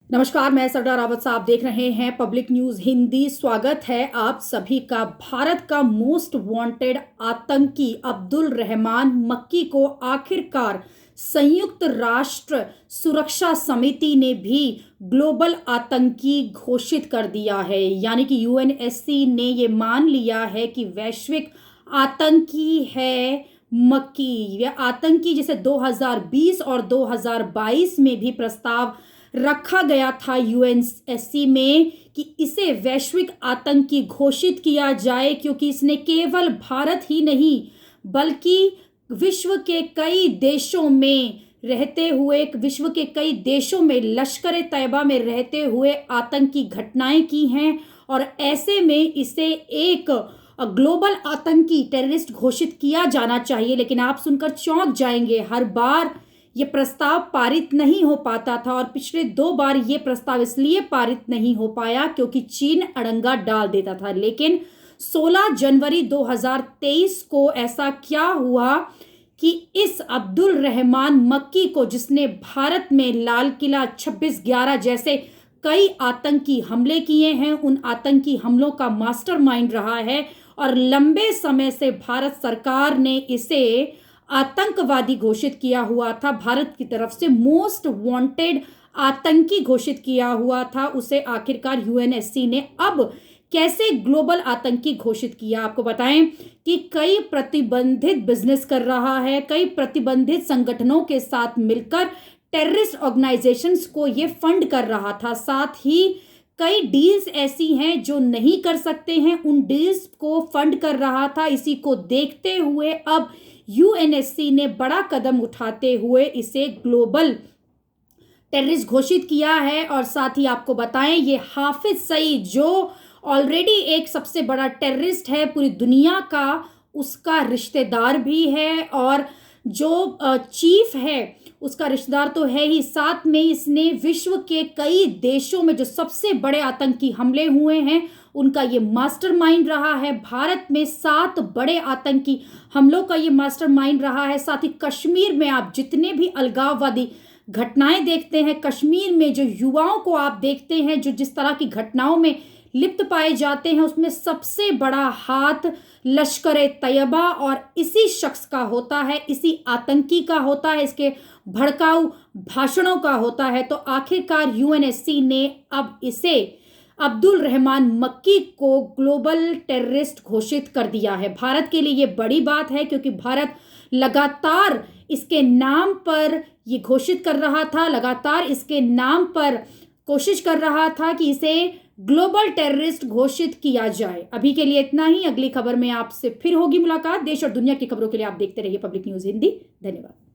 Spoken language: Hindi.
नमस्कार, मैं सरदार रावत साहब देख रहे हैं पब्लिक न्यूज हिंदी। स्वागत है आप सभी का। भारत का मोस्ट वांटेड आतंकी अब्दुल रहमान मक्की को आखिरकार संयुक्त राष्ट्र सुरक्षा समिति ने भी ग्लोबल आतंकी घोषित कर दिया है। यानी कि यूएनएससी ने ये मान लिया है कि वैश्विक आतंकी है मक्की। यह आतंकी जिसे 2020 और 2022 में भी प्रस्ताव रखा गया था यूएनएससी में कि इसे वैश्विक आतंकी घोषित किया जाए, क्योंकि इसने केवल भारत ही नहीं बल्कि विश्व के कई देशों में लश्कर तैयबा में रहते हुए आतंकी घटनाएं की हैं। और ऐसे में इसे एक ग्लोबल आतंकी टेररिस्ट घोषित किया जाना चाहिए। लेकिन आप सुनकर चौंक जाएंगे, हर बार ये प्रस्ताव पारित नहीं हो पाता था। और पिछले 2 बार ये प्रस्ताव इसलिए पारित नहीं हो पाया क्योंकि चीन अड़ंगा डाल देता था। लेकिन 16 जनवरी 2023 को ऐसा क्या हुआ कि इस अब्दुल रहमान मक्की को, जिसने भारत में लाल किला 26/11 जैसे कई आतंकी हमले किए हैं, उन आतंकी हमलों का मास्टरमाइंड रहा है और लंबे समय से भारत सरकार ने इसे आतंकवादी घोषित किया हुआ था, भारत की तरफ से मोस्ट वांटेड आतंकी घोषित किया हुआ था, उसे आखिरकार यूएनएससी ने अब कैसे ग्लोबल आतंकी घोषित किया। आपको बताएं कि कई प्रतिबंधित बिजनेस कर रहा है, कई प्रतिबंधित संगठनों के साथ मिलकर टेररिस्ट ऑर्गेनाइजेशंस को ये फंड कर रहा था। साथ ही कई डील्स ऐसी हैं जो नहीं कर सकते हैं, उन डील्स को फंड कर रहा था। इसी को देखते हुए अब यूएनएससी ने बड़ा कदम उठाते हुए इसे ग्लोबल टेररिस्ट घोषित किया है। और साथ ही आपको बताएं, ये हाफिज सईद जो ऑलरेडी एक सबसे बड़ा टेररिस्ट है पूरी दुनिया का, उसका रिश्तेदार भी है, और जो चीफ है उसका रिश्तेदार तो है ही, साथ में इसने विश्व के कई देशों में जो सबसे बड़े आतंकी हमले हुए हैं उनका ये मास्टरमाइंड रहा है। भारत में 7 बड़े आतंकी हमलों का ये मास्टरमाइंड रहा है। साथ ही कश्मीर में आप जितने भी अलगाववादी घटनाएं देखते हैं, कश्मीर में जो युवाओं को आप देखते हैं जो जिस तरह की घटनाओं में लिप्त पाए जाते हैं, उसमें सबसे बड़ा हाथ लश्कर तैयबा और इसी शख्स का होता है, इसी आतंकी का होता है, इसके भड़काऊ भाषणों का होता है। तो आखिरकार यूएनएससी ने अब इसे अब्दुल रहमान मक्की को ग्लोबल टेररिस्ट घोषित कर दिया है। भारत के लिए ये बड़ी बात है क्योंकि भारत लगातार इसके नाम पर ये घोषित कर रहा था, लगातार इसके नाम पर कोशिश कर रहा था कि इसे ग्लोबल टेररिस्ट घोषित किया जाए। अभी के लिए इतना ही। अगली खबर में आपसे फिर होगी मुलाकात। देश और दुनिया की खबरों के लिए आप देखते रहिए पब्लिक न्यूज हिंदी। धन्यवाद।